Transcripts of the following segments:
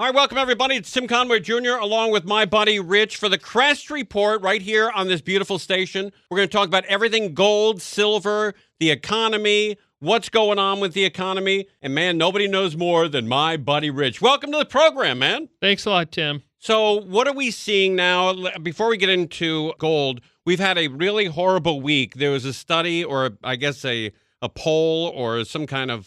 All right, welcome everybody. It's Tim Conway Jr. along with my buddy Rich for the Crest Report right here on this beautiful station. We're going to talk about everything gold, silver, the economy, what's going on with the economy. And man, nobody knows more than my buddy Rich. Welcome to the program, man. Thanks a lot, Tim. So what are we seeing now? Before we get into gold, we've had a really horrible week. There was a study, or I guess a poll, or some kind of,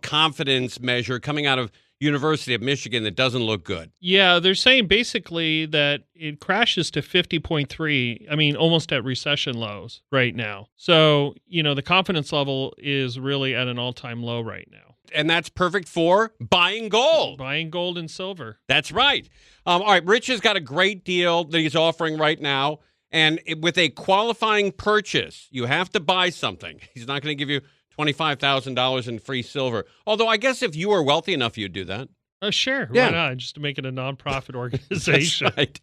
confidence measure coming out of University of Michigan that doesn't look good. Yeah, they're saying basically that it crashes to 50.3, almost at recession lows right now. So, the confidence level is really at an all-time low right now. And that's perfect for buying gold. Buying gold and silver. That's right. All right, Rich has got a great deal that he's offering right now. And with a qualifying purchase, you have to buy something. He's not going to give you $25,000 in free silver. Although I guess if you were wealthy enough, you'd do that. Sure. Yeah. Why not? Just to make it a nonprofit organization. That's right.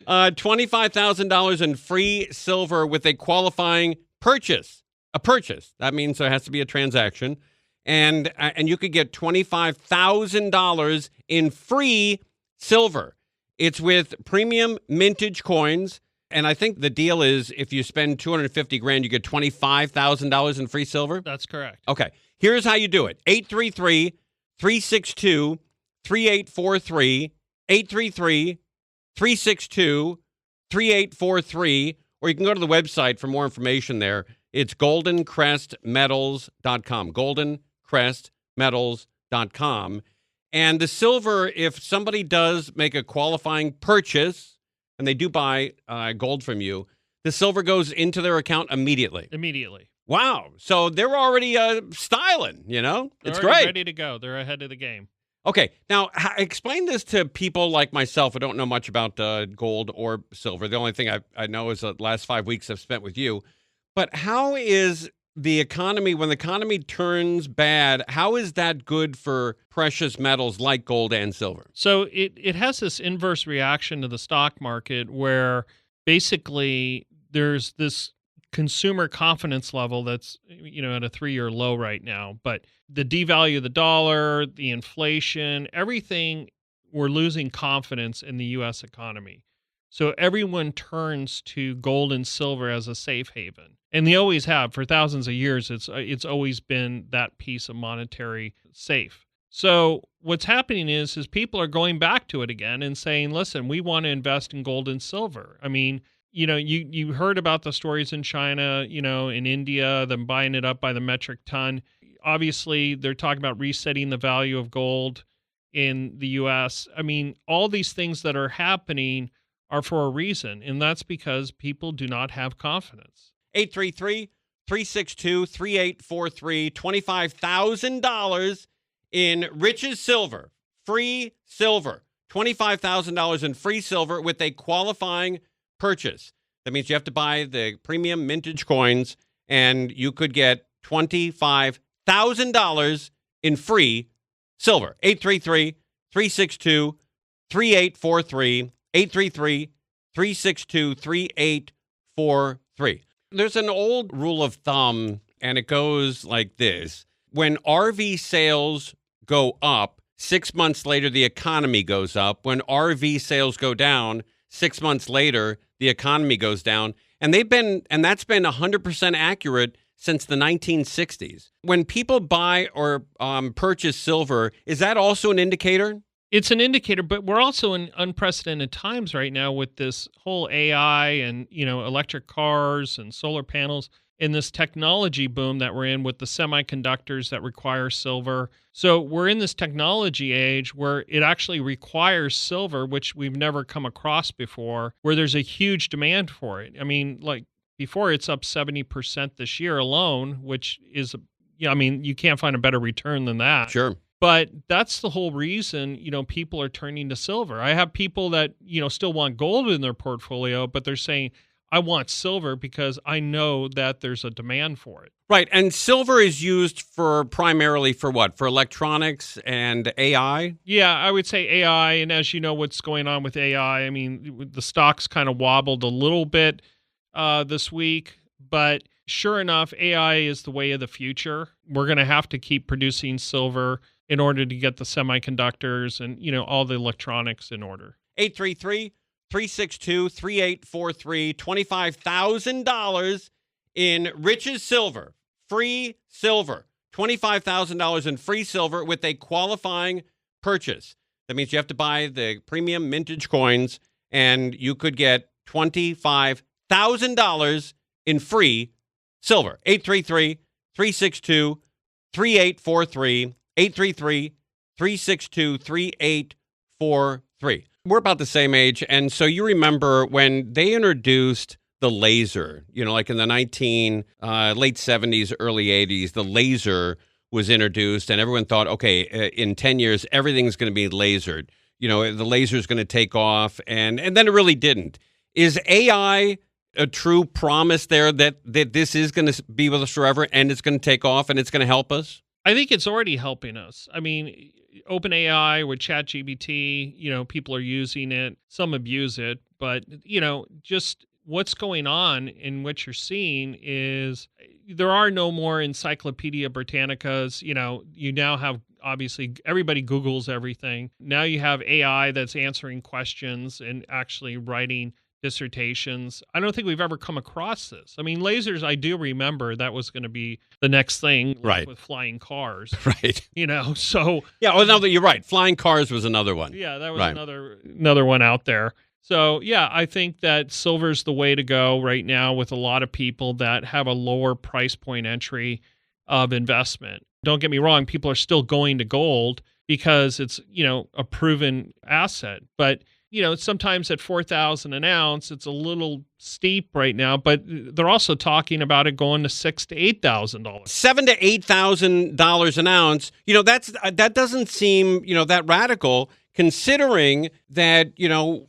$25,000 in free silver with a qualifying purchase. A purchase. That means there has to be a transaction. And you could get $25,000 in free silver. It's with premium mintage coins. And I think the deal is if you spend $250,000, you get $25,000 in free silver. That's correct. Okay. Here's how you do it. 833-362-3843. 833-362-3843. Or you can go to the website for more information there. It's goldencrestmetals.com. goldencrestmetals.com. And the silver, if somebody does make a qualifying purchase, and they do buy gold from you, the silver goes into their account immediately. Immediately. Wow. So they're already styling, It's They're great. Ready to go. They're ahead of the game. Okay. Now, explain this to people like myself who don't know much about gold or silver. The only thing I know is the last 5 weeks I've spent with you. But how is the economy, when the economy turns bad, how is that good for precious metals like gold and silver? So it has this inverse reaction to the stock market where basically there's this consumer confidence level that's, at a 3-year low right now. But the devalue of the dollar, the inflation, everything, we're losing confidence in the U.S. economy. So everyone turns to gold and silver as a safe haven. And they always have. For thousands of years, it's always been that piece of monetary safe. So what's happening is people are going back to it again and saying, listen, we want to invest in gold and silver. You heard about the stories in China, in India, them buying it up by the metric ton. Obviously, they're talking about resetting the value of gold in the U.S. All these things that are happening are for a reason, and that's because people do not have confidence. 833-362-3843, $25,000 in Rich's silver, free silver, $25,000 in free silver with a qualifying purchase. That means you have to buy the premium mintage coins, and you could get $25,000 in free silver. 833-362-3843, 833-362-3843. There's an old rule of thumb, and it goes like this. When RV sales go up, 6 months later, the economy goes up. When RV sales go down, 6 months later, the economy goes down. And that's been 100% accurate since the 1960s. When people buy or purchase silver, is that also an indicator? It's an indicator, but we're also in unprecedented times right now with this whole AI and, electric cars and solar panels and this technology boom that we're in with the semiconductors that require silver. So we're in this technology age where it actually requires silver, which we've never come across before, where there's a huge demand for it. Before it's up 70% this year alone, which is, you can't find a better return than that. Sure. But that's the whole reason, people are turning to silver. I have people that, still want gold in their portfolio, but they're saying, I want silver because I know that there's a demand for it. Right. And silver is used primarily for what? For electronics and AI? Yeah, I would say AI. And as you know, what's going on with AI, the stocks kind of wobbled a little bit this week, but sure enough, AI is the way of the future. We're going to have to keep producing silver in order to get the semiconductors and, all the electronics in order. 833-362-3843, $25,000 in Rich's Silver, free silver, $25,000 in free silver with a qualifying purchase. That means you have to buy the premium mintage coins, and you could get $25,000 in free silver. 833-362-3843, 833-362-3843. We're about the same age, and so you remember when they introduced the laser, like in the late 70s, early 80s, the laser was introduced, and everyone thought, okay, in 10 years, everything's going to be lasered. The laser's going to take off, and then it really didn't. Is AI a true promise there that this is going to be with us forever, and it's going to take off, and it's going to help us? I think it's already helping us. I mean, OpenAI with ChatGPT, people are using it. Some abuse it, but, just what's going on and what you're seeing is there are no more Encyclopedia Britannicas. You now have, obviously, everybody Googles everything. Now you have AI that's answering questions and actually writing dissertations. I don't think we've ever come across this. I mean, lasers, I do remember that was going to be the next thing, right, with flying cars. Right. So. Yeah, well, no, you're right. Flying cars was another one. Yeah, that was right. another one out there. So, yeah, I think that silver's the way to go right now with a lot of people that have a lower price point entry of investment. Don't get me wrong, people are still going to gold because it's, a proven asset. But sometimes at $4,000 an ounce, it's a little steep right now, but they're also talking about it going to $6,000 to $8,000. $7,000 to $8,000 an ounce. That doesn't seem, that radical, considering that,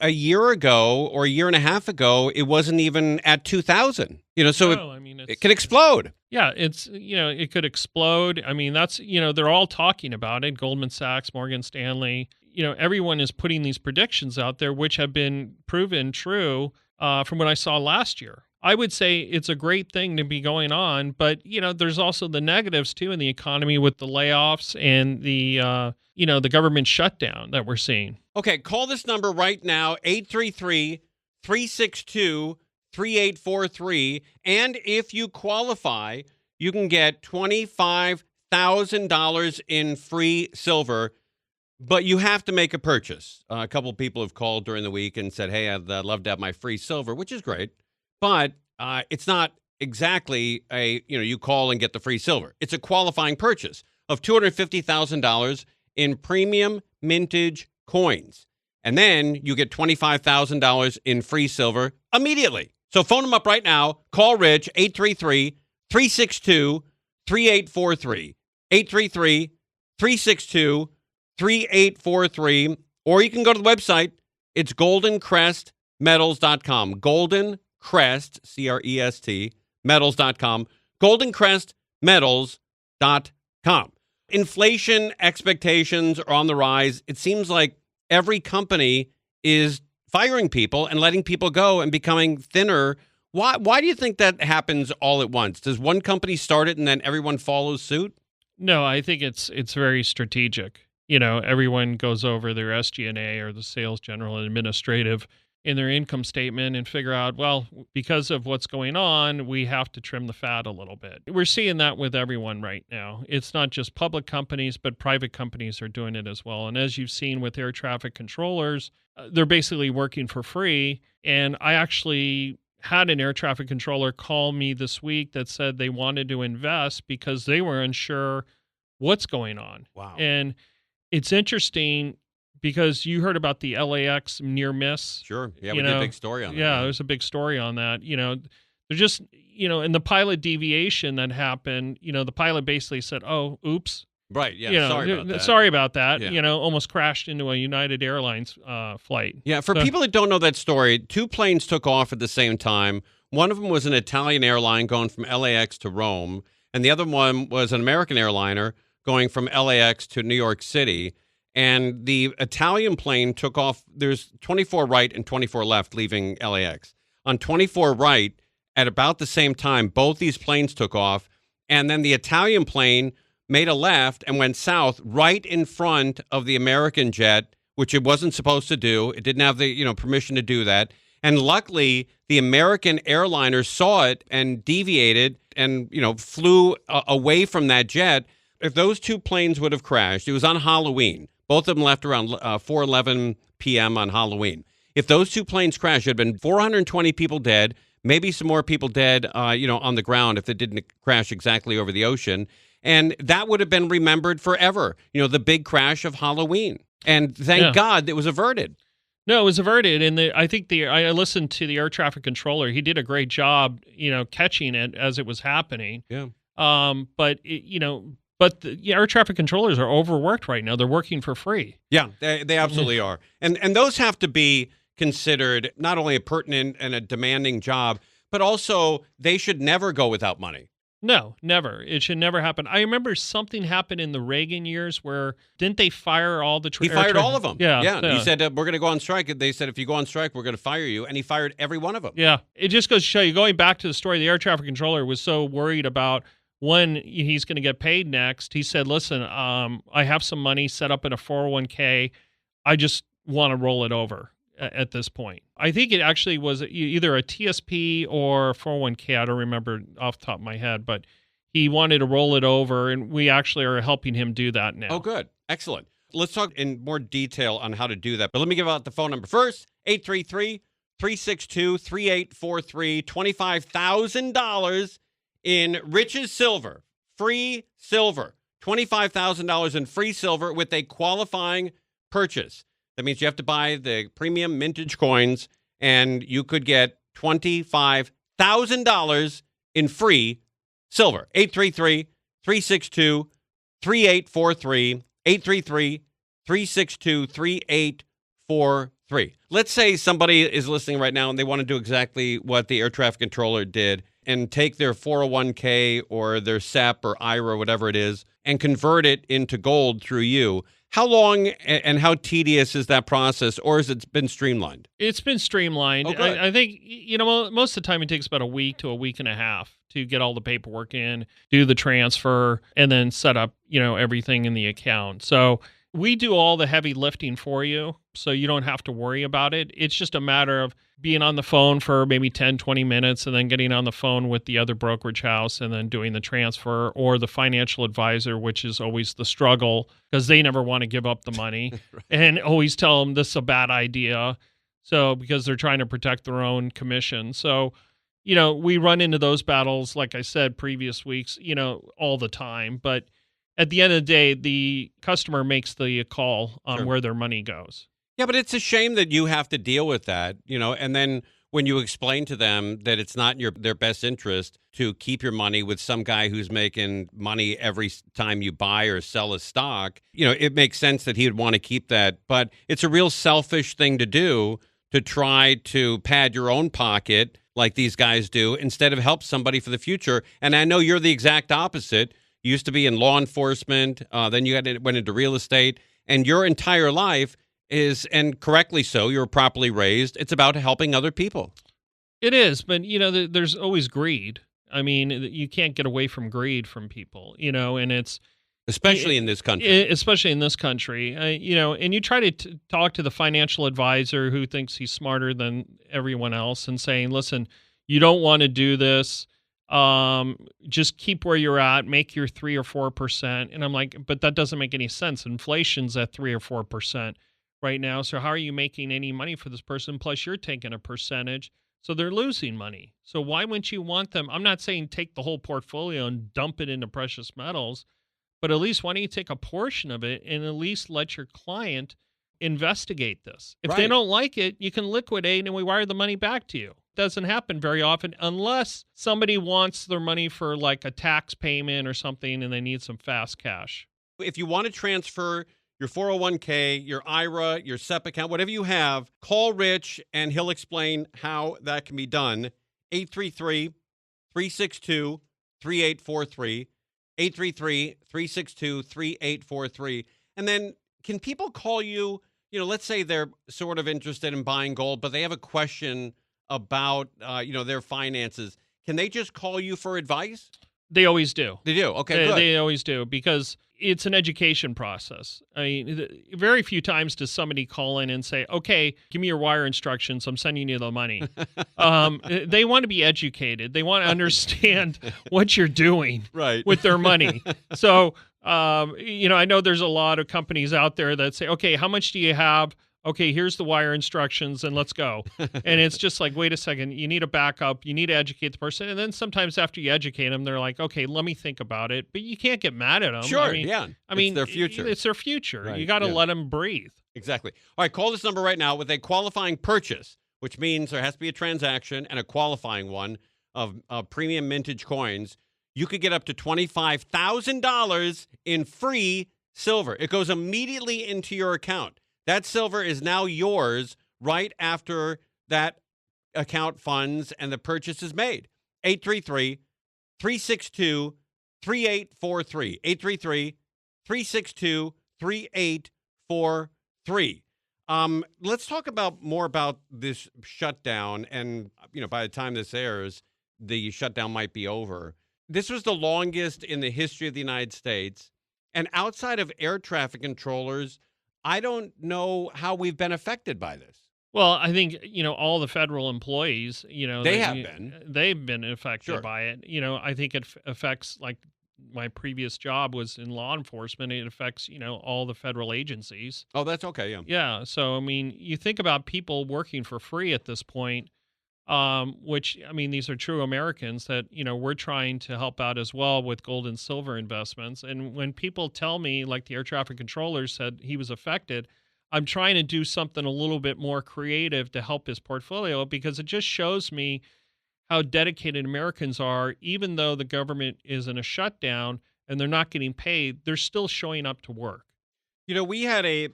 a year ago or a year and a half ago, it wasn't even at 2,000. So it can explode. Yeah, it's, it could explode. I mean, that's, they're all talking about it. Goldman Sachs, Morgan Stanley. Everyone is putting these predictions out there, which have been proven true from what I saw last year. I would say it's a great thing to be going on, but, there's also the negatives, too, in the economy with the layoffs and the government shutdown that we're seeing. Okay, call this number right now, 833-362-3843, and if you qualify, you can get $25,000 in free silver. But you have to make a purchase. A couple of people have called during the week and said, hey, I'd love to have my free silver, which is great. But it's not exactly you call and get the free silver. It's a qualifying purchase of $250,000 in premium mintage coins. And then you get $25,000 in free silver immediately. So phone them up right now. Call Rich, 833-362-3843. 833-362-3843, or you can go to the website. It's goldencrestmetals.com. Golden Crest, C-R-E-S-T, metals.com. goldencrestmetals.com. Inflation expectations are on the rise. It seems like every company is firing people and letting people go and becoming thinner. Why do you think that happens all at once? Does one company start it and then everyone follows suit? No, I think it's very strategic. Everyone goes over their SG&A or the sales general and administrative in their income statement and figure out, well, because of what's going on, we have to trim the fat a little bit. We're seeing that with everyone right now. It's not just public companies, but private companies are doing it as well. And as you've seen with air traffic controllers, they're basically working for free. And I actually had an air traffic controller call me this week that said they wanted to invest because they were unsure what's going on. Wow. And it's interesting because you heard about the LAX near miss. Sure. Yeah, we did a big story on that. Yeah, there's a big story on that. They're just, in the pilot deviation that happened, the pilot basically said, oh, oops. Right, yeah, sorry about that. Sorry about that. Yeah. Almost crashed into a United Airlines flight. Yeah, for people that don't know that story, two planes took off at the same time. One of them was an Italian airline going from LAX to Rome, and the other one was an American airliner going from LAX to New York City. And the Italian plane took off. There's 24 right and 24 left leaving LAX. On 24 right, at about the same time, both these planes took off. And then the Italian plane made a left and went south right in front of the American jet, which it wasn't supposed to do. It didn't have the, permission to do that. And luckily, the American airliner saw it and deviated and, flew away from that jet. If those two planes would have crashed, it was on Halloween. Both of them left around 4:11 p.m. on Halloween. If those two planes crashed, there had been 420 people dead, maybe some more people dead, on the ground if it didn't crash exactly over the ocean. And that would have been remembered forever, the big crash of Halloween. And thank God it was averted. No, it was averted. And I listened to the air traffic controller. He did a great job, catching it as it was happening. Yeah. But the air traffic controllers are overworked right now. They're working for free. Yeah, they absolutely are. And those have to be considered not only a pertinent and a demanding job, but also they should never go without money. No, never. It should never happen. I remember something happened in the Reagan years where didn't they fire all the He fired all of them. Yeah. He said, we're going to go on strike. They said, if you go on strike, we're going to fire you. And he fired every one of them. Yeah. It just goes to show you, going back to the story, the air traffic controller was so worried about when he's going to get paid next. He said, listen, I have some money set up in a 401k. I just want to roll it over at this point. I think it actually was either a TSP or 401k. I don't remember off the top of my head, but he wanted to roll it over, and we actually are helping him do that now. Oh, good. Excellent. Let's talk in more detail on how to do that. But let me give out the phone number first, 833-362-3843, $25,000 in Rich's Silver, free silver, $25,000 in free silver with a qualifying purchase. That means you have to buy the premium mintage coins, and you could get $25,000 in free silver. 833-362-3843, 833-362-3843. Let's say somebody is listening right now and they want to do exactly what the air traffic controller did and take their 401k or their SEP or IRA, whatever it is, and convert it into gold through you. How long and how tedious is that process, or has it been streamlined? It's been streamlined. Oh, good. I think, most of the time it takes about a week to a week and a half to get all the paperwork in, do the transfer, and then set up, everything in the account. So we do all the heavy lifting for you, so you don't have to worry about it. It's just a matter of being on the phone for maybe 10, 20 minutes and then getting on the phone with the other brokerage house and then doing the transfer, or the financial advisor, which is always the struggle because they never want to give up the money right. And always tell them this is a bad idea. So because they're trying to protect their own commission. So, we run into those battles, like I said, previous weeks, all the time. But at the end of the day, the customer makes the call on where their money goes. Yeah, but it's a shame that you have to deal with that, and then when you explain to them that it's not in their best interest to keep your money with some guy who's making money every time you buy or sell a stock, it makes sense that he would want to keep that. But it's a real selfish thing to do, to try to pad your own pocket like these guys do instead of help somebody for the future. And I know you're the exact opposite. You used to be in law enforcement, then you went into real estate, and your entire life is, and correctly so, you're properly raised, it's about helping other people. It is, but, there's always greed. I mean, you can't get away from greed from people, and it's... Especially in this country. Especially in this country, and you try to talk to the financial advisor who thinks he's smarter than everyone else and saying, listen, you don't want to do this. Just keep where you're at, make your 3 or 4%. And I'm like, but that doesn't make any sense. Inflation's at 3 or 4% right now. So how are you making any money for this person? Plus you're taking a percentage. So they're losing money. So why wouldn't you want them? I'm not saying take the whole portfolio and dump it into precious metals, but at least why don't you take a portion of it and at least let your client investigate this? If they don't like it, you can liquidate and we wire the money back to you. Doesn't happen very often unless somebody wants their money for like a tax payment or something and they need some fast cash. If you want to transfer your 401k, your IRA, your SEP account, whatever you have, call Rich and he'll explain how that can be done. 833-362-3843, 833-362-3843. And then can people call you, let's say they're sort of interested in buying gold, but they have a question about, their finances. Can they just call you for advice? They always do. They do. Okay, good. They always do, because it's an education process. I mean, very few times does somebody call in and say, okay, give me your wire instructions. I'm sending you the money. They want to be educated. They want to understand what you're doing with their money. So, I know there's a lot of companies out there that say, okay, how much do you have? Okay, here's the wire instructions and let's go. And it's just like, wait a second, you need a backup. You need to educate the person. And then sometimes after you educate them, they're like, okay, let me think about it. But you can't get mad at them. Sure, I mean, it's their future. It's their future. Right, You got to let them breathe. Exactly. All right, call this number right now with a qualifying purchase, which means there has to be a transaction and a qualifying one of premium mintage coins. You could get up to $25,000 in free silver. It goes immediately into your account. That silver is now yours right after that account funds and the purchase is made. 833-362-3843. 833-362-3843. Let's talk about more about this shutdown. And, by the time this airs, the shutdown might be over. This was the longest in the history of the United States. And outside of air traffic controllers, I don't know how we've been affected by this. Well, I think, all the federal employees, they've been affected by it. I think it affects, like my previous job was in law enforcement. It affects, all the federal agencies. Oh, that's okay. Yeah. Yeah. So, I mean, you think about people working for free at this point, which, I mean, these are true Americans that, we're trying to help out as well with gold and silver investments. And when people tell me, like the air traffic controller said he was affected, I'm trying to do something a little bit more creative to help his portfolio, because it just shows me how dedicated Americans are. Even though the government is in a shutdown and they're not getting paid, they're still showing up to work. We had a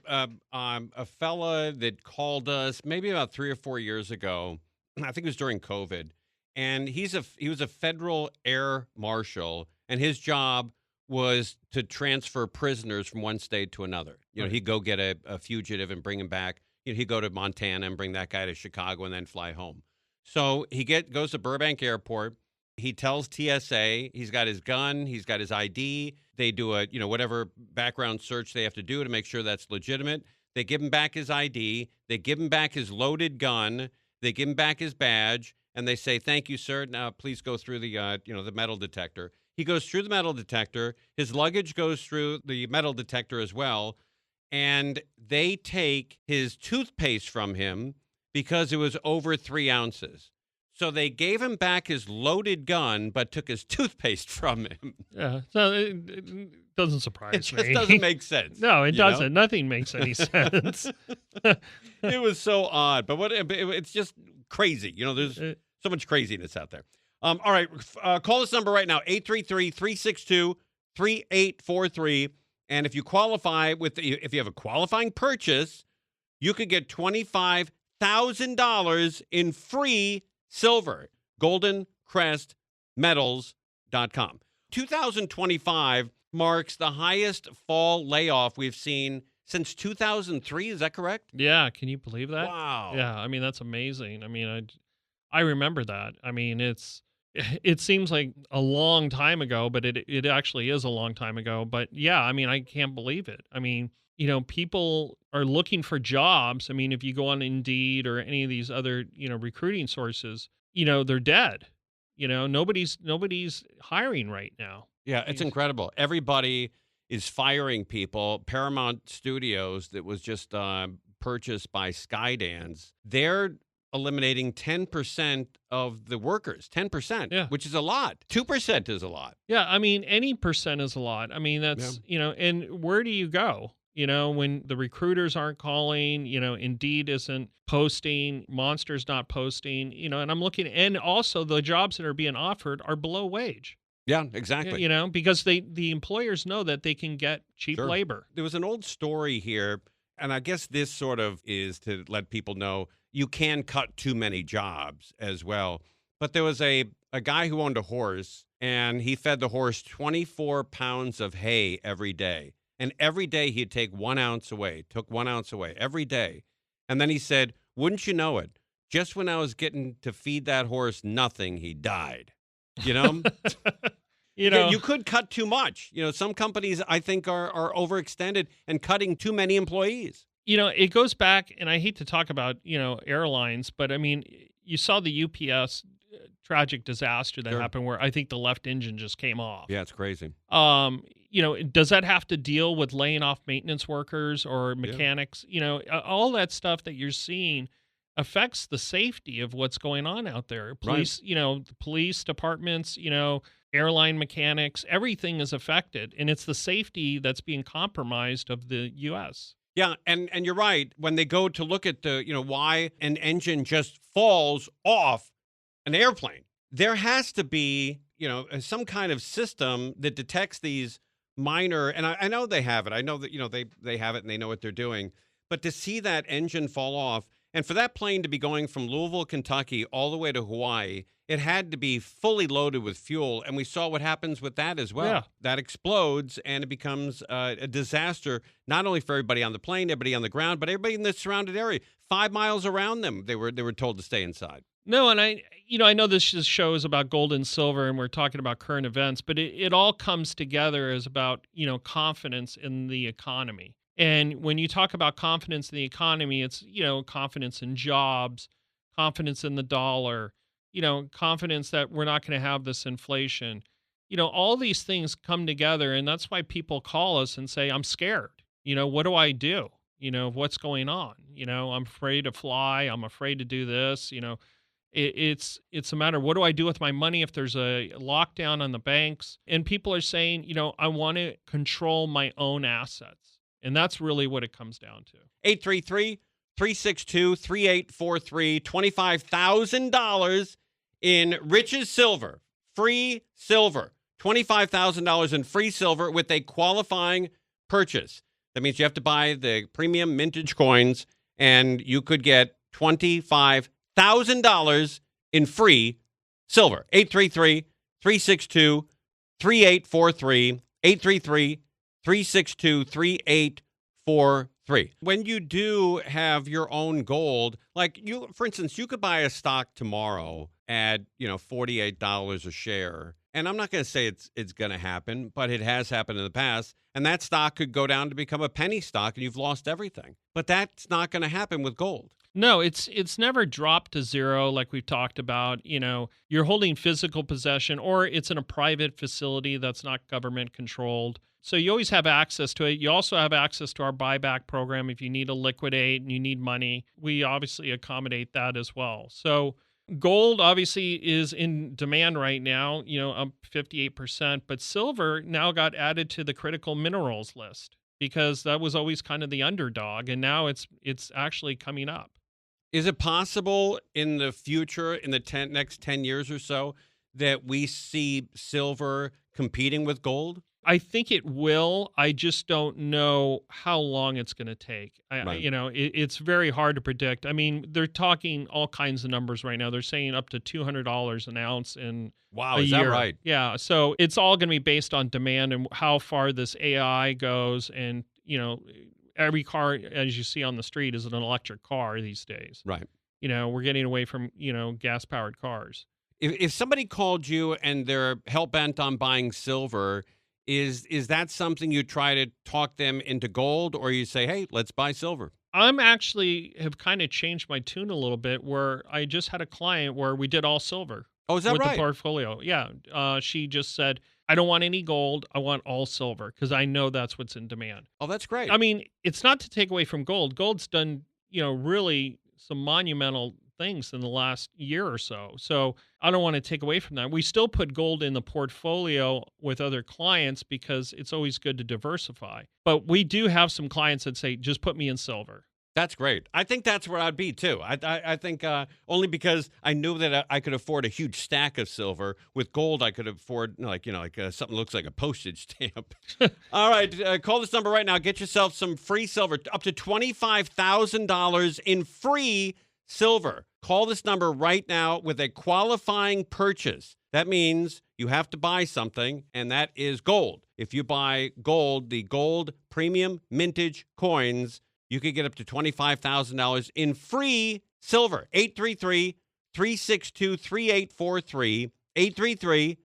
fella that called us maybe about 3 or 4 years ago. I think it was during COVID, and he was a federal air marshal, and his job was to transfer prisoners from one state to another. He'd go get a fugitive and bring him back. He'd go to Montana and bring that guy to Chicago and then fly home. So he goes to Burbank Airport. He tells TSA he's got his gun, he's got his ID. They do a whatever background search they have to do to make sure that's legitimate. They give him back his ID. They give him back his loaded gun. They give him back his badge, and they say, "Thank you, sir. Now please go through the the metal detector." He goes through the metal detector. His luggage goes through the metal detector as well, and they take his toothpaste from him because it was over 3 ounces. So they gave him back his loaded gun, but took his toothpaste from him. Yeah, so it doesn't surprise me. It just doesn't make sense. No, it doesn't. Nothing makes any sense. It was so odd, but it's just crazy. There's so much craziness out there. All right, call this number right now, 833-362-3843. And if you qualify if you have a qualifying purchase, you could get $25,000 in free silver. Golden Crest Metals.com. 2025 marks the highest fall layoff we've seen since 2003. Is that correct? Yeah. Can you believe that? Wow. Yeah. I mean, that's amazing. I mean, I remember that. I mean, it seems like a long time ago, but it actually is a long time ago. But yeah, I mean, I can't believe it. I mean, people are looking for jobs. I mean, if you go on Indeed or any of these other, recruiting sources, they're dead. Nobody's hiring right now. Yeah, it's incredible. Everybody is firing people. Paramount Studios, that was just purchased by Skydance, they're eliminating 10% of the workers. 10%, which is a lot. 2% is a lot. Yeah, I mean, any percent is a lot. I mean, that's, and where do you go? When the recruiters aren't calling, Indeed isn't posting, Monster's not posting, and I'm looking, and also the jobs that are being offered are below wage. Yeah, exactly. Because the employers know that they can get cheap labor. There was an old story here, and I guess this sort of is to let people know you can cut too many jobs as well. But there was a guy who owned a horse, and he fed the horse 24 pounds of hay every day. And every day he'd take 1 ounce away, took 1 ounce away every day. And then he said, wouldn't you know it, just when I was getting to feed that horse nothing, he died. You could cut too much. Some companies, I think, are overextended and cutting too many employees. It goes back, and I hate to talk about, airlines, but I mean, you saw the UPS tragic disaster that happened where I think the left engine just came off. Yeah, it's crazy. Does that have to deal with laying off maintenance workers or mechanics? All that stuff that you're seeing affects the safety of what's going on out there. Police, the police departments, airline mechanics, everything is affected, and it's the safety that's being compromised of the U.S. Yeah, and you're right. When they go to look at the, why an engine just falls off an airplane, there has to be, some kind of system that detects these minor, and I know they have it. I know that, they have it and they know what they're doing. But to see that engine fall off, and for that plane to be going from Louisville, Kentucky, all the way to Hawaii, it had to be fully loaded with fuel. And we saw what happens with that as well. Yeah. That explodes, and it becomes a disaster, not only for everybody on the plane, everybody on the ground, but everybody in the surrounded area. 5 miles around them, they were told to stay inside. No, and I know this show is about gold and silver, and we're talking about current events, but it all comes together as about, confidence in the economy. And when you talk about confidence in the economy, it's, confidence in jobs, confidence in the dollar, confidence that we're not going to have this inflation. All these things come together, and that's why people call us and say, I'm scared. What do I do? What's going on? I'm afraid to fly. I'm afraid to do this. It's a matter of what do I do with my money if there's a lockdown on the banks? And people are saying, I want to control my own assets. And that's really what it comes down to. 833-362-3843, $25,000 in Rich's Silver, free silver, $25,000 in free silver with a qualifying purchase. That means you have to buy the premium mintage coins, and you could get $25,000 in free silver. 833-362-3843, 833-362-3843. When you do have your own gold, like for instance, you could buy a stock tomorrow at, $48 a share. And I'm not going to say it's going to happen, but it has happened in the past. And that stock could go down to become a penny stock, and you've lost everything. But that's not going to happen with gold. No, it's never dropped to zero like we've talked about. You're holding physical possession, or it's in a private facility that's not government controlled. So you always have access to it. You also have access to our buyback program if you need to liquidate and you need money. We obviously accommodate that as well. So gold obviously is in demand right now, up 58%, but silver now got added to the critical minerals list because that was always kind of the underdog, and now it's actually coming up. Is it possible in the future, in the next 10 years or so, that we see silver competing with gold? I think it will. I just don't know how long it's going to take. Right. It's very hard to predict. I mean, they're talking all kinds of numbers right now. They're saying up to $200 an ounce in wow, a is year. that right? Yeah. So it's all going to be based on demand and how far this AI goes. And, every car, as you see on the street, is an electric car these days. Right. We're getting away from, gas-powered cars. If somebody called you and they're hell-bent on buying silver, is that something you try to talk them into gold, or you say, hey, let's buy silver? I'm actually have kind of changed my tune a little bit, where I just had a client where we did all silver. Oh, is that with right? The portfolio. Yeah. She just said, I don't want any gold. I want all silver because I know that's what's in demand. Oh, that's great. I mean, it's not to take away from gold. Gold's done, really some monumental things in the last year or so. So I don't want to take away from that. We still put gold in the portfolio with other clients because it's always good to diversify. But we do have some clients that say, just put me in silver. That's great. I think that's where I'd be, too. I think only because I knew that I could afford a huge stack of silver. With gold, I could afford, something looks like a postage stamp. All right. Call this number right now. Get yourself some free silver, up to $25,000 in free silver. Call this number right now with a qualifying purchase. That means you have to buy something, and that is gold. If you buy gold, the gold premium mintage coins, you could get up to $25,000 in free silver. 833-362-3843,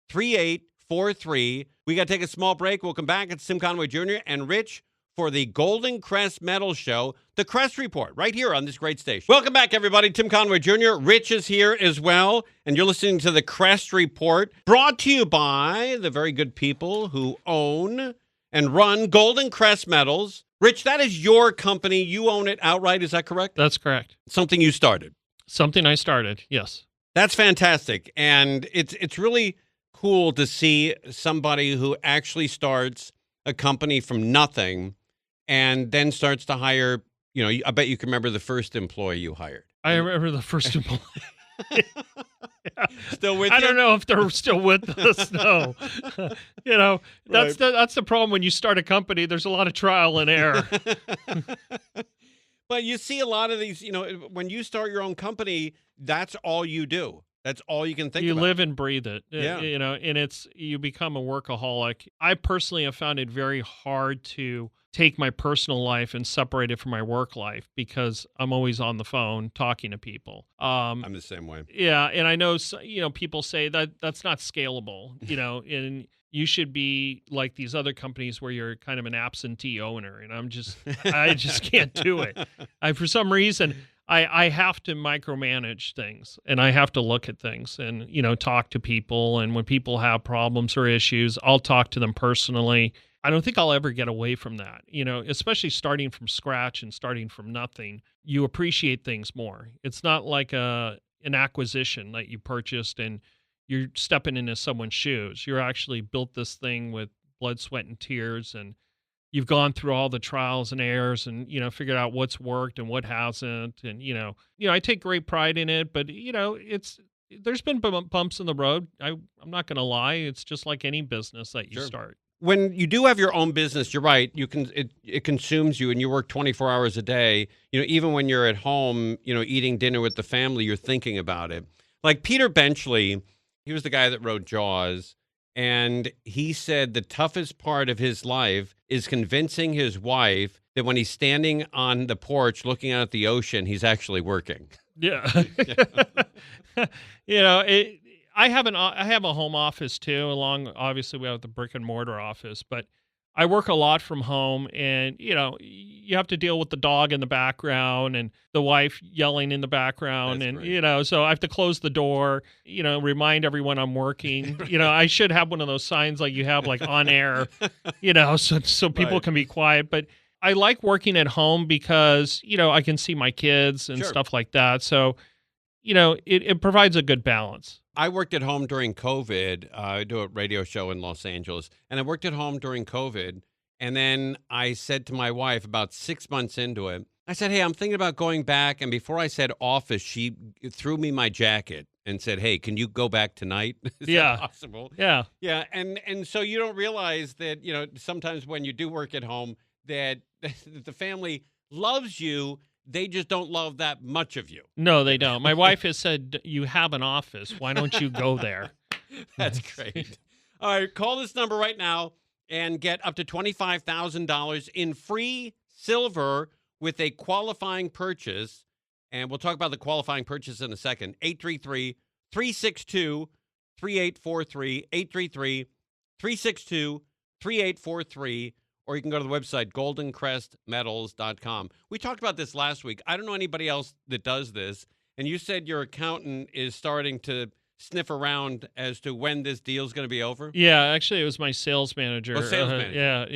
3843. We got to take a small break. We'll come back. It's Tim Conway Jr. and Rich for the Golden Crest Metals Show, the Crest Report, right here on this great station. Welcome back, everybody. Tim Conway Jr. Rich is here as well, and you're listening to the Crest Report, brought to you by the very good people who own and run Golden Crest Metals. Rich, that is your company. You own it outright. Is that correct? That's correct. Something you started. Something I started, yes. That's fantastic. And it's really cool to see somebody who actually starts a company from nothing and then starts to hire, I bet you can remember the first employee you hired. I remember the first employee. Yeah. Still with you? I don't know if they're still with us. No, that's the problem when you start a company. There's a lot of trial and error. But you see a lot of these. When you start your own company, that's all you do. That's all you can think about. You live and breathe it. Yeah. And you become a workaholic. I personally have found it very hard to take my personal life and separate it from my work life because I'm always on the phone talking to people. I'm the same way. Yeah, and I know people say that that's not scalable, and you should be like these other companies where you're kind of an absentee owner, and I just can't do it. For some reason I have to micromanage things, and I have to look at things and talk to people, and when people have problems or issues, I'll talk to them personally. I don't think I'll ever get away from that, especially starting from scratch and starting from nothing. You appreciate things more. It's not like an acquisition that you purchased and you're stepping into someone's shoes. You're actually built this thing with blood, sweat, and tears, and you've gone through all the trials and errors and, figured out what's worked and what hasn't. And, I take great pride in it, but, there's been bumps in the road. I'm not going to lie. It's just like any business that you start. When you do have your own business, you're right. It consumes you, and you work 24 hours a day. Even when you're at home, eating dinner with the family, you're thinking about it. Like Peter Benchley, he was the guy that wrote Jaws, and he said the toughest part of his life is convincing his wife that when he's standing on the porch looking out at the ocean, he's actually working. Yeah. I have a home office too, obviously we have the brick and mortar office, but I work a lot from home, and you have to deal with the dog in the background and the wife yelling in the background. That's and great. So I have to close the door, remind everyone I'm working. I should have one of those signs like you have like on air, so people can be quiet, but I like working at home because I can see my kids and stuff like that. So it provides a good balance. I worked at home during COVID. I do a radio show in Los Angeles, and I worked at home during COVID. And then I said to my wife about 6 months into it, I said, hey, I'm thinking about going back. And before I said office, she threw me my jacket and said, hey, can you go back tonight? Is that possible? Yeah. Yeah. And so you don't realize that, sometimes when you do work at home, that the family loves you. They just don't love that much of you. No, they don't. My wife has said, you have an office. Why don't you go there? That's great. All right, call this number right now and get up to $25,000 in free silver with a qualifying purchase. And we'll talk about the qualifying purchase in a second. 833-362-3843. 833-362-3843. Or you can go to the website, goldencrestmetals.com. We talked about this last week. I don't know anybody else that does this. And you said your accountant is starting to sniff around as to when this deal's going to be over? Yeah, actually, it was my sales manager. Oh, sales manager. Yeah,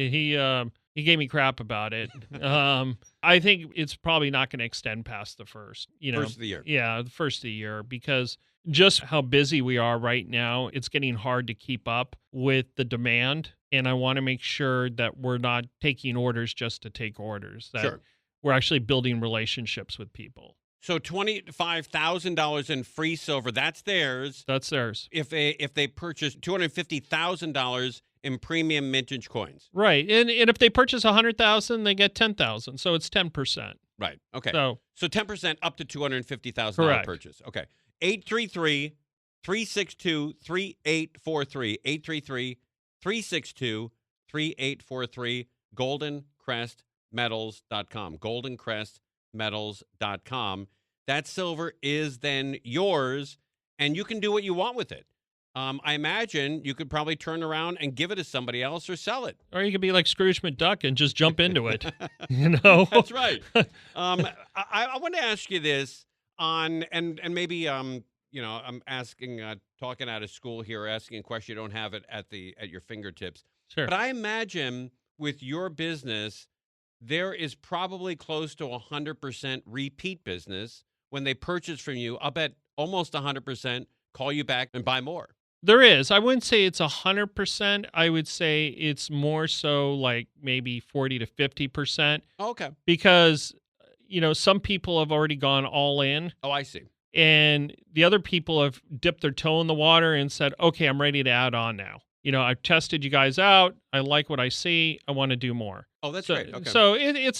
he gave me crap about it. I think it's probably not going to extend past the first of the year. Yeah, the first of the year, because just how busy we are right now, it's getting hard to keep up with the demand. And I want to make sure that we're not taking orders just to take orders, that we're actually building relationships with people. So $25,000 in free silver, that's theirs. That's theirs. If they purchase $250,000 in premium mintage coins. Right. And if they purchase $100,000, they get $10,000. So it's 10%. Right. Okay. So 10% up to $250,000 purchase. Okay. 833-362-3843. 833-362-3843. GoldenCrestMetals.com. GoldenCrestMetals.com. That silver is then yours, and you can do what you want with it. I imagine you could probably turn around and give it to somebody else or sell it. Or you could be like Scrooge McDuck and just jump into it. You know? That's right. I want to ask you this and maybe I'm asking talking out of school here, asking a question you don't have it at your fingertips. Sure. But I imagine with your business, there is probably close to 100% repeat business. When they purchase from you, I'll bet almost 100% call you back and buy more. There is. I wouldn't say it's 100%. I would say it's more so like maybe 40 to 50%. Okay. Because, some people have already gone all in. Oh, I see. And the other people have dipped their toe in the water and said, okay, I'm ready to add on now. I've tested you guys out. I like what I see. I want to do more. Oh, that's great. Okay. So it's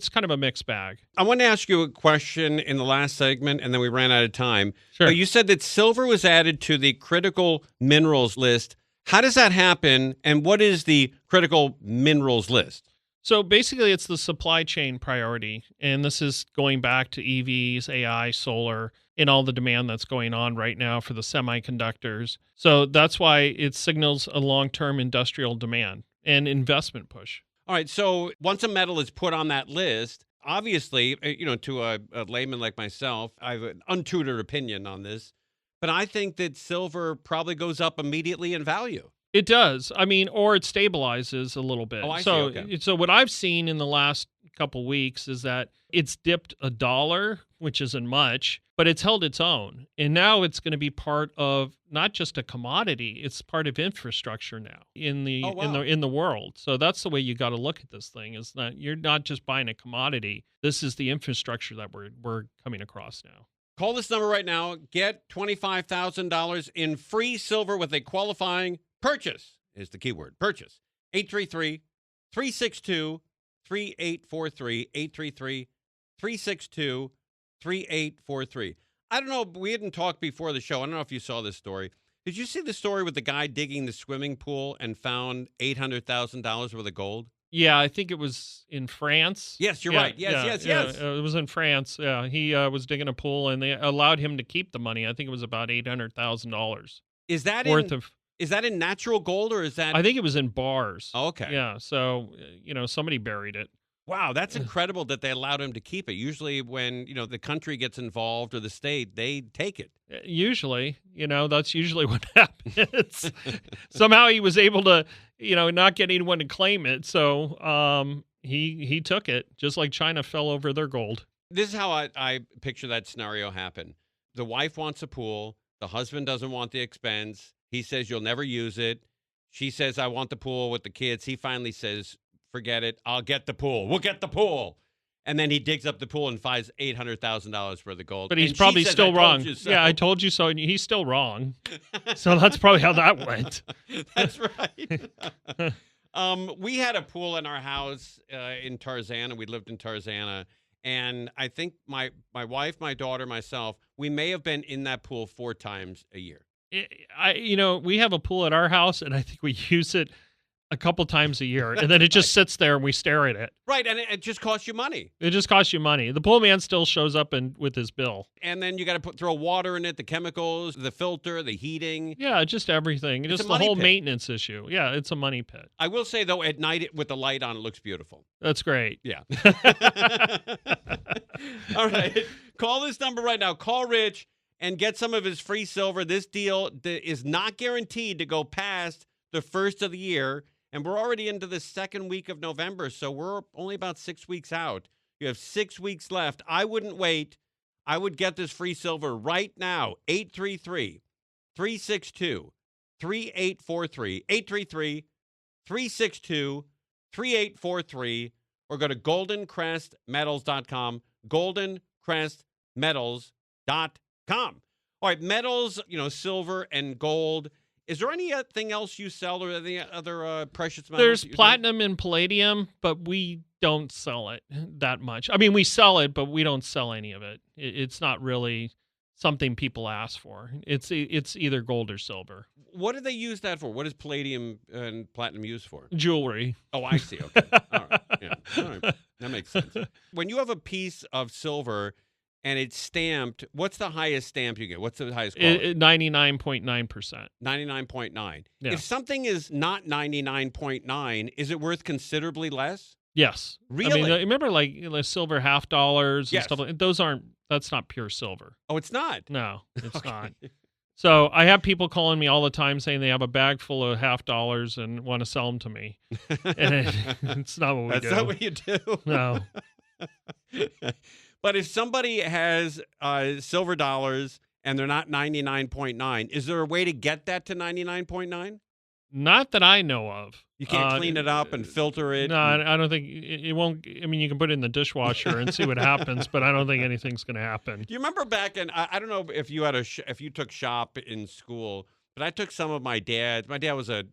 kind of a mixed bag. I want to ask you a question in the last segment, and then we ran out of time. Sure. You said that silver was added to the critical minerals list. How does that happen, and what is the critical minerals list? So basically, it's the supply chain priority, and this is going back to EVs, AI, solar, and all the demand that's going on right now for the semiconductors. So that's why it signals a long-term industrial demand and investment push. All right, so once a metal is put on that list, obviously, to a layman like myself, I have an untutored opinion on this, but I think that silver probably goes up immediately in value. It does. I mean, or it stabilizes a little bit. Oh, I see. Okay. So what I've seen in the last couple weeks is that it's dipped $1, which isn't much, but it's held its own. And now it's going to be part of not just a commodity, it's part of infrastructure now in the in the world. So that's the way you got to look at this thing, is that you're not just buying a commodity. This is the infrastructure that we're coming across now. Call this number right now. Get $25,000 in free silver with a qualifying purchase is the keyword. Purchase. 833-362-3843. 833-362-3843. I don't know. We hadn't talked before the show. I don't know if you saw this story. Did you see the story with the guy digging the swimming pool and found $800,000 worth of gold? Yeah, I think it was in France. Yes, you're right. Yes. It was in France. Yeah, he was digging a pool, and they allowed him to keep the money. I think it was about $800,000. Is that Is that in natural gold, or is that? I think it was in bars. Oh, okay. Yeah, so, somebody buried it. Wow, that's incredible that they allowed him to keep it. Usually when, the country gets involved or the state, they take it. Usually, that's usually what happens. Somehow he was able to, not get anyone to claim it. So he took it, just like China fell over their gold. This is how I picture that scenario happen. The wife wants a pool. The husband doesn't want the expense. He says, you'll never use it. She says, I want the pool with the kids. He finally says, forget it. I'll get the pool. We'll get the pool. And then he digs up the pool and finds $800,000 for the gold. But he's probably still wrong. So. Yeah, I told you so. And he's still wrong. So that's probably how that went. That's right. We had a pool in our house in Tarzana. We lived in Tarzana. And I think my wife, my daughter, myself, we may have been in that pool 4 times a year. We have a pool at our house, and I think we use it a couple times a year, and then it just sits there and we stare at it. Right, and it just costs you money. It just costs you money. The pool man still shows up with his bill. And then you got to throw water in it, the chemicals, the filter, the heating. Yeah, just everything. Just the whole maintenance issue. Yeah, it's a money pit. I will say, though, at night with the light on, it looks beautiful. That's great. Yeah. All right. Call this number right now. Call Rich and get some of his free silver. This deal is not guaranteed to go past the first of the year, and we're already into the second week of November, so we're only about 6 weeks out. You have 6 weeks left. I wouldn't wait. I would get this free silver right now. 833-362-3843. 833-362-3843, or go to goldencrestmetals.com. goldencrestmetals.com. All right, metals, silver and gold. Is there anything else you sell, or any other precious metals? There's platinum and palladium, but we don't sell it that much. I mean, we sell it, but we don't sell any of it. It's not really something people ask for. It's either gold or silver. What do they use that for? What is palladium and platinum used for? Jewelry. Oh, I see. Okay. All right. Yeah. All right. That makes sense. When you have a piece of silver, and it's stamped. What's the highest stamp you get? What's the highest quality? 99.9%. 99.9. Yeah. If something is not 99.9, is it worth considerably less? Yes. Really? I mean, remember like silver half dollars and Yes. stuff like that's not pure silver. Oh, it's not? No, it's Okay. not. So I have people calling me all the time saying they have a bag full of half dollars and want to sell them to me. And it's not what we do. That's not what you do. No. But if somebody has silver dollars and they're not 99.9, is there a way to get that to 99.9? Not that I know of. You can't clean it up and filter it? No, I don't think it won't. I mean, you can put it in the dishwasher and see what happens, but I don't think anything's going to happen. Do you remember back in, I don't know if you had if you took shop in school, but I took some of my dad was a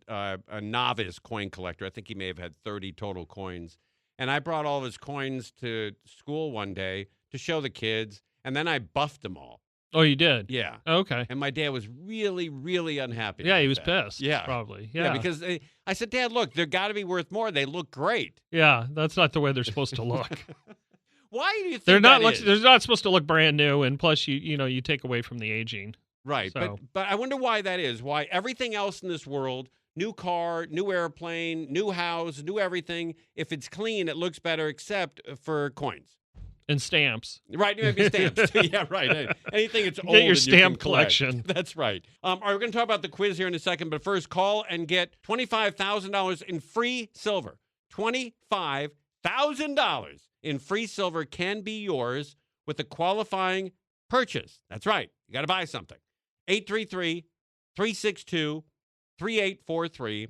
novice coin collector. I think he may have had 30 total coins. And I brought all of his coins to school one day to show the kids, and then I buffed them all. Oh, you did? Yeah. Okay. And my dad was really, really unhappy. Yeah, about he was that. pissed. Yeah. Probably. Yeah, Yeah. because I said, Dad, look, they're got to be worth more. They look great. Yeah, that's not the way they're supposed to look. Why do you think They're not that is? they're not supposed to look brand new, and plus you take away from the aging. Right, So. but I wonder why that is. Why everything else in this world, new car, new airplane, new house, new everything, if it's clean, it looks better, except for coins. And stamps. Right, maybe stamps. Yeah, right. Anything that's old. Get your and you can stamp collect. collection. That's right. All right, we're going to talk about the quiz here in a second, but first, call and get $25,000 in free silver. $25,000 in free silver can be yours with a qualifying purchase. That's right. You got to buy something. 833-362-3843.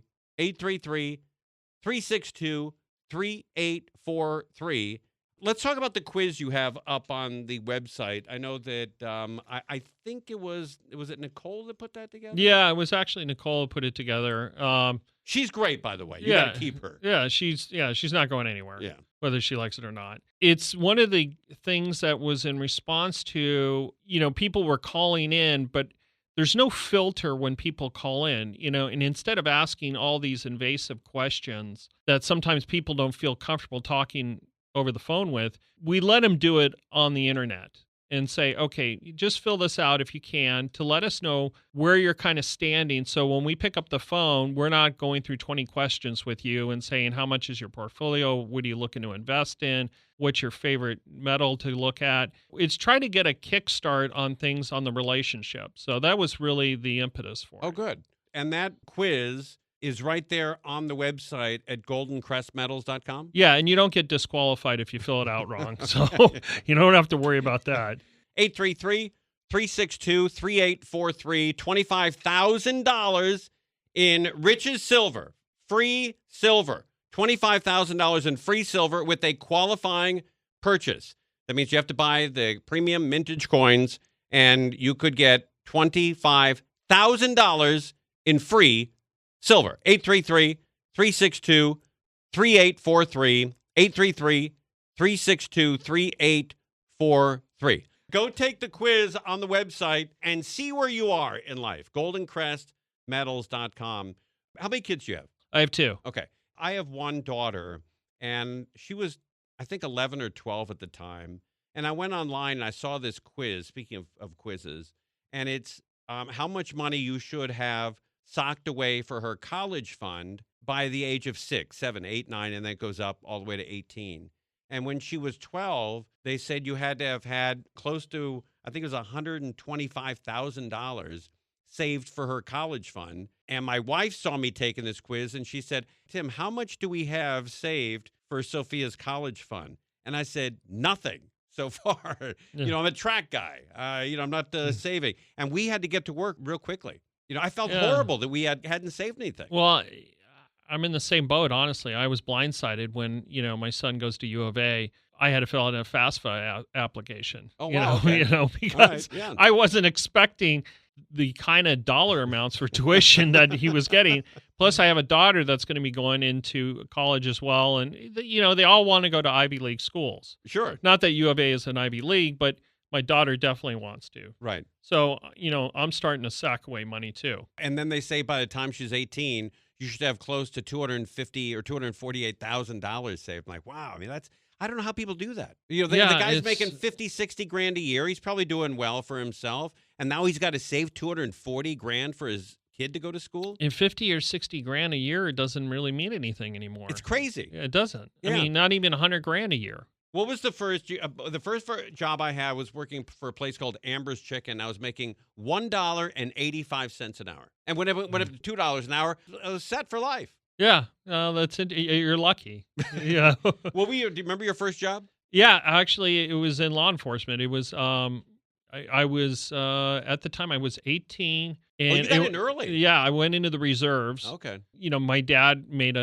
833-362-3843. Let's talk about the quiz you have up on the website. I know that I think it was it Nicole that put that together? Yeah, it was actually Nicole who put it together. She's great, by the way. You got to keep her. Yeah, she's not going anywhere. Yeah. Whether she likes it or not. It's one of the things that was in response to, people were calling in, but there's no filter when people call in, and instead of asking all these invasive questions that sometimes people don't feel comfortable talking over the phone with, we let them do it on the internet and say, okay, just fill this out if you can to let us know where you're kind of standing. So when we pick up the phone, we're not going through 20 questions with you and saying, how much is your portfolio? What are you looking to invest in? What's your favorite metal to look at? It's trying to get a kickstart on things on the relationship. So that was really the impetus for it. Oh, good. And that quiz is right there on the website at goldencrestmetals.com? Yeah, and you don't get disqualified if you fill it out wrong. So you don't have to worry about that. 833-362-3843, $25,000 in Rich's Silver, free silver, $25,000 in free silver with a qualifying purchase. That means you have to buy the premium mintage coins, and you could get $25,000 in free silver. 833-362-3843, 833-362-3843. Go take the quiz on the website and see where you are in life. goldencrestmetals.com. How many kids do you have? I have 2. Okay. I have one daughter, and she was, I think, 11 or 12 at the time. And I went online and I saw this quiz, speaking of quizzes, and it's how much money you should have socked away for her college fund by the age of 6, 7, 8, 9, and then it goes up all the way to 18. And when she was 12, they said you had to have had close to, I think it was $125,000 saved for her college fund. And my wife saw me taking this quiz, and she said, Tim, how much do we have saved for Sophia's college fund? And I said, nothing so far. Yeah. I'm a track guy. I'm not saving. And we had to get to work real quickly. I felt Yeah. horrible that we hadn't saved anything. Well, I'm in the same boat, honestly. I was blindsided when, my son goes to U of A. I had to fill out a FAFSA application. Oh, wow. Okay. Because All right, yeah. I wasn't expecting the kind of dollar amounts for tuition that he was getting. Plus, I have a daughter that's going to be going into college as well. And, they all want to go to Ivy League schools. Sure. Not that U of A is an Ivy League, but my daughter definitely wants to. Right. So, I'm starting to sack away money too. And then they say by the time she's 18, you should have close to $250,000 or $248,000 saved. I'm like, wow. I mean, I don't know how people do that. You know, the Yeah, guy's it's making 50, 60 grand a year. He's probably doing well for himself. And now he's got to save 240 grand for his kid to go to school. in 50 or 60 grand a year, it doesn't really mean anything anymore. It's crazy. Yeah, it doesn't. I Yeah. mean, not even 100 grand a year. What was the first job I had was working for a place called Amber's Chicken. I was making $1.85 an hour. And when it went up to $2 an hour, I was set for life. Yeah, that's it. You're lucky. Yeah. Do you remember your first job? Yeah, actually, it was in law enforcement. It was I was at the time I was 18, and you got in early. Yeah, I went into the reserves. Okay. You know, my dad made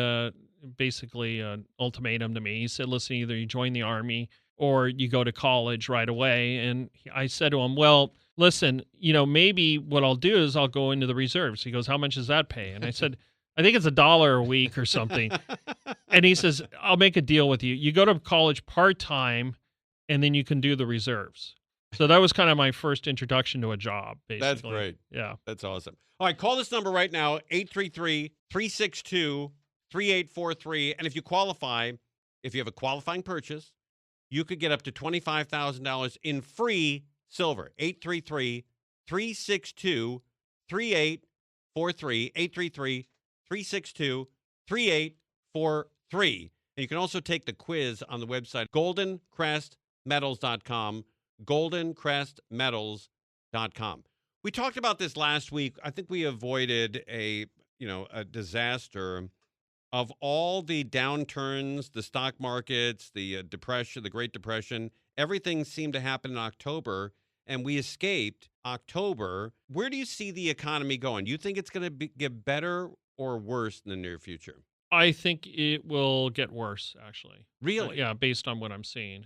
basically an ultimatum to me. He said, "Listen, either you join the Army or you go to college right away." And I said to him, "Well, listen, you know, maybe what I'll do is I'll go into the reserves." He goes, "How much does that pay?" And I said, "I think it's $1 a week or something." And he says, "I'll make a deal with you. You go to college part-time, and then you can do the reserves." So that was kind of my first introduction to a job, basically. That's great. Yeah. That's awesome. All right, call this number right now, 833-362-3843. And if you qualify, if you have a qualifying purchase, you could get up to $25,000 in free silver. 833-362-3843. 833-362-3843. And you can also take the quiz on the website, goldencrestmetals.com, goldencrestmetals.com. We talked about this last week. I think we avoided a disaster of all the downturns, the stock markets, the depression, the Great Depression. Everything seemed to happen in October, and we escaped October. Where do you see the economy going? Do you think it's going to get better or worse in the near future? I think it will get worse, actually. Really? Yeah, based on what I'm seeing.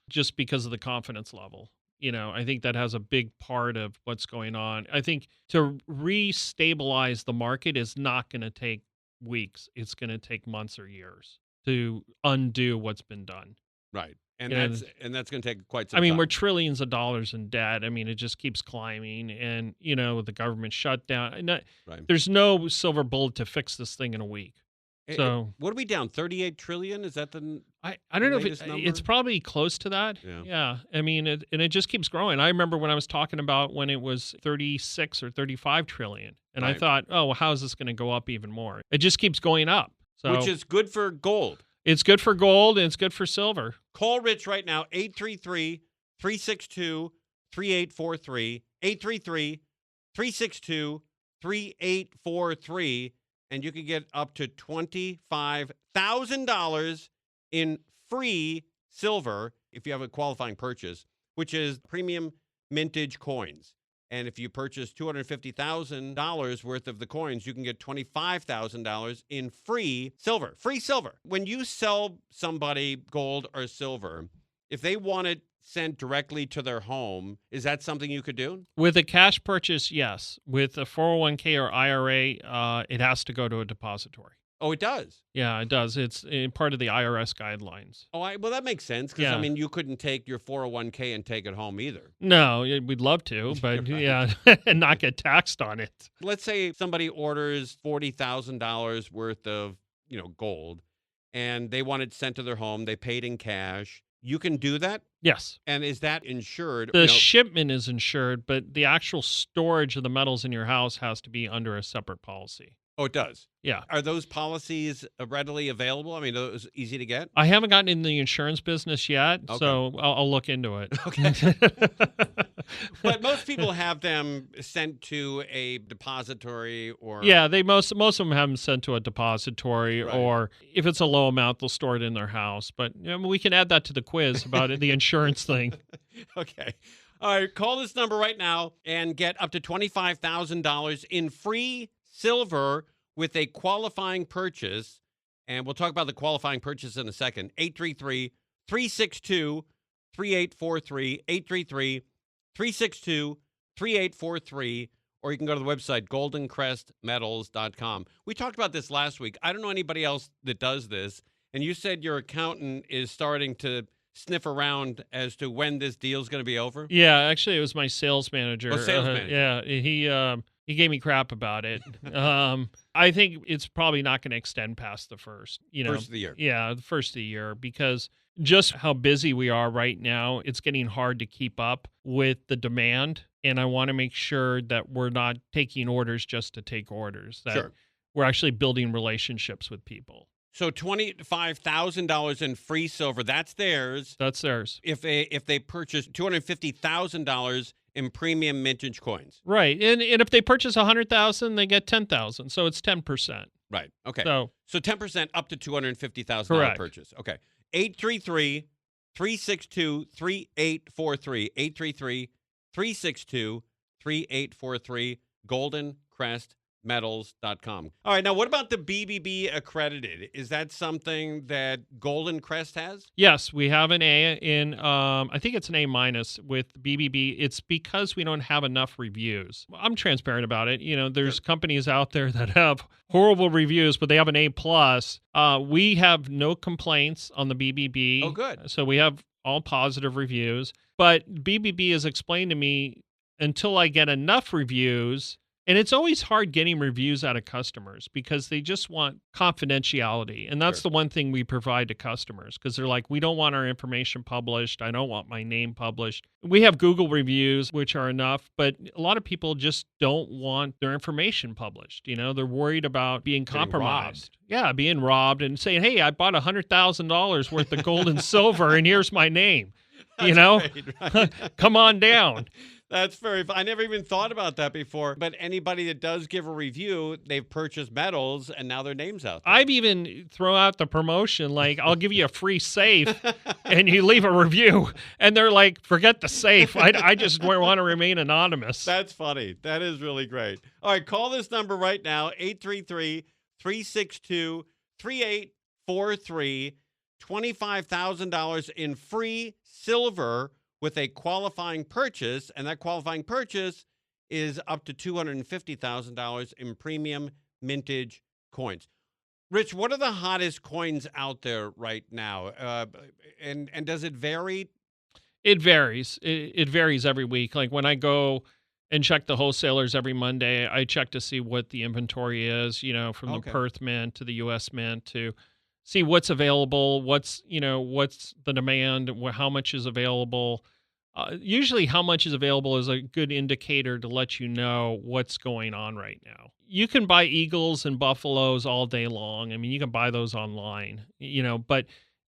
Just because of the confidence level. You know, I think that has a big part of what's going on. I think to restabilize the market is not going to take weeks. It's going to take months or years to undo what's been done. Right. And Yeah. that's going to take quite some I mean, time. we're trillions of dollars in debt. I mean, it just keeps climbing. And, you know, the government shutdown. Right. There's no silver bullet to fix this thing in a week. So what are we down? 38 trillion? Is that the I don't know if latest number? it's probably close to that. Yeah. I mean, it just keeps growing. I remember when I was talking about when it was 36 or 35 trillion. And I Right. thought, oh, well, how is this going to go up even more? It just keeps going up. So which is good for gold. it's good for gold and it's good for silver. Call Rich right now, 833-362-3843, 833-362-3843, and you can get up to $25,000 in free silver if you have a qualifying purchase, which is premium mintage coins. And if you purchase $250,000 worth of the coins, you can get $25,000 in free silver. Free silver. When you sell somebody gold or silver, if they want it sent directly to their home, is that something you could do? With a cash purchase, yes. With a 401k or IRA, it has to go to a depository. Oh, it does? Yeah, it does. It's part of the IRS guidelines. Oh, well, that makes sense because, Yeah. I mean, you couldn't take your 401k and take it home either. No, we'd love to, but Right. yeah, and not get taxed on it. Let's say somebody orders $40,000 worth of, gold, and they want it sent to their home. They paid in cash. You can do that? Yes. And is that insured? The shipment is insured, but the actual storage of the metals in your house has to be under a separate policy. Oh, it does? Yeah. Are those policies readily available? I mean, are those easy to get? I haven't gotten in the insurance business yet, Okay. so I'll look into it. Okay. But most people have them sent to a depository or... Yeah, most of them have them sent to a depository, Right. or if it's a low amount, they'll store it in their house. But we can add that to the quiz about the insurance thing. Okay. All right, call this number right now and get up to $25,000 in free silver with a qualifying purchase. And we'll talk about the qualifying purchase in a second. 833-362-3843, 833-362-3843, or you can go to the website, goldencrestmetals.com. We talked about this last week. I don't know anybody else that does this, and you said your accountant is starting to sniff around as to when this deal's going to be over? Yeah, actually, it was my sales manager. Oh, sales manager. Yeah, he gave me crap about it. I think it's probably not going to extend past the first, First of the year. Yeah, the first of the year, because just how busy we are right now, it's getting hard to keep up with the demand. And I want to make sure that we're not taking orders just to take orders, that Sure. we're actually building relationships with people. So $25,000 in free silver, that's theirs. That's theirs. If they purchase $250,000 in premium mintage coins. Right. And if they purchase 100,000, they get 10,000. So it's 10%. Right. Okay. So 10% up to $250,000 Correct. purchase. Okay. 833-362-3843. 833-362-3843. GoldenCrestMetals.com. All right. Now, what about the BBB accredited? Is that something that Golden Crest has? yes, we have an A in, I think it's an A minus with BBB. It's because we don't have enough reviews. I'm transparent about it. There's companies out there that have horrible reviews, but they have an A plus. We have no complaints on the BBB. Oh, good. So we have all positive reviews. But BBB has explained to me until I get enough reviews. And it's always hard getting reviews out of customers because they just want confidentiality. And that's Sure. the one thing we provide to customers because they're like, we don't want our information published. I don't want my name published. We have Google reviews, which are enough, but a lot of people just don't want their information published. They're worried about being compromised. Yeah, being robbed and saying, hey, I bought $100,000 worth of gold and silver and here's my name. Great, right? Come on down. That's very I never even thought about that before. But anybody that does give a review, they've purchased metals and now their name's out there. I've even thrown out the promotion, like, I'll give you a free safe and you leave a review. And they're like, forget the safe. I just want to remain anonymous. That's funny. That is really great. All right, call this number right now, 833-362-3843. $25,000 in free silver with a qualifying purchase, and that qualifying purchase is up to $250,000 in premium mintage coins. Rich, what are the hottest coins out there right now? And does it vary? It varies. It varies every week. Like when I go and check the wholesalers every Monday, I check to see what the inventory is, from the Perth Mint to the U.S. Mint to see what's available, what's the demand, how much is available. Usually how much is available is a good indicator to let you know what's going on right now. You can buy eagles and buffaloes all day long. I mean, you can buy those online, but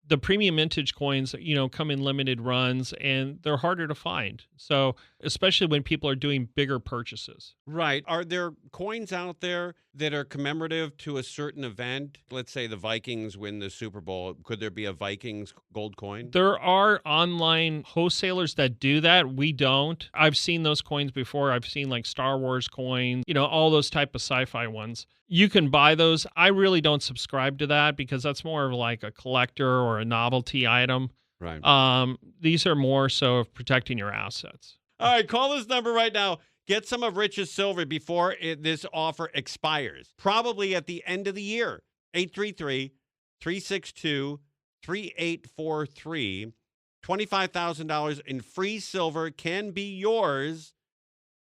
the premium mintage coins, come in limited runs and they're harder to find. So especially when people are doing bigger purchases. Right. Are there coins out there that are commemorative to a certain event? Let's say the Vikings win the Super Bowl. Could there be a Vikings gold coin? There are online wholesalers that do that. We don't. I've seen those coins before. I've seen like Star Wars coins, all those type of sci-fi ones. You can buy those. I really don't subscribe to that because that's more of like a collector or a novelty item. Right. These are more so of protecting your assets. All right, call this number right now. Get some of Rich's silver before this offer expires, probably at the end of the year. 833-362-3843. $25,000 in free silver can be yours.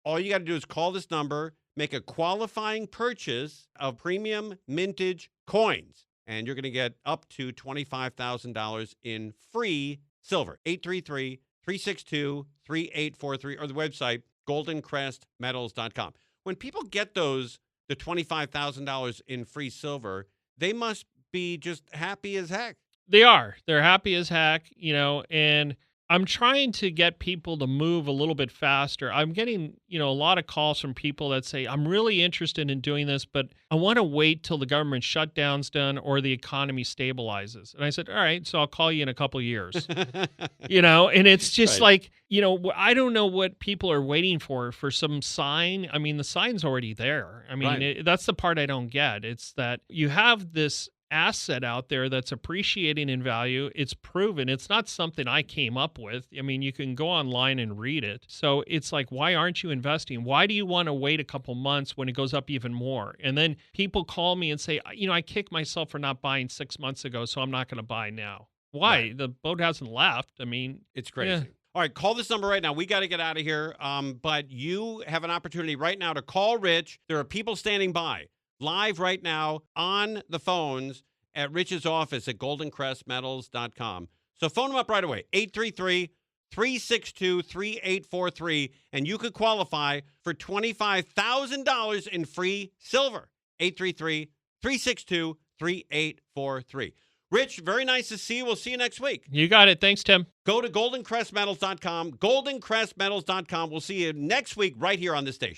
All you got to do is call this number, make a qualifying purchase of premium mintage coins, and you're going to get up to $25,000 in free silver. 833-362-3843 or the website, goldencrestmetals.com. When people get the $25,000 in free silver, they must be just happy as heck. They are. They're happy as heck, and I'm trying to get people to move a little bit faster. I'm getting, a lot of calls from people that say, I'm really interested in doing this, but I want to wait till the government shutdown's done or the economy stabilizes. And I said, all right, so I'll call you in a couple of years, and it's just Right. like, I don't know what people are waiting for some sign. I mean, the sign's already there. I mean, Right. that's the part I don't get. It's that you have this asset out there that's appreciating in value. It's proven. It's not something I came up with. I mean, you can go online and read it. So it's like, why aren't you investing? Why do you want to wait a couple months when it goes up even more? And then people call me and say, I kicked myself for not buying 6 months ago, so I'm not going to buy now. Why? Right. The boat hasn't left. I mean, It's crazy. Yeah. All right, call this number right now. We got to get out of here. But you have an opportunity right now to call Rich. There are people standing by live right now on the phones at Rich's office at goldencrestmetals.com. So phone them up right away, 833-362-3843, and you could qualify for $25,000 in free silver. 833-362-3843. Rich, very nice to see you. We'll see you next week. You got it. Thanks, Tim. Go to goldencrestmetals.com, goldencrestmetals.com. We'll see you next week right here on this station.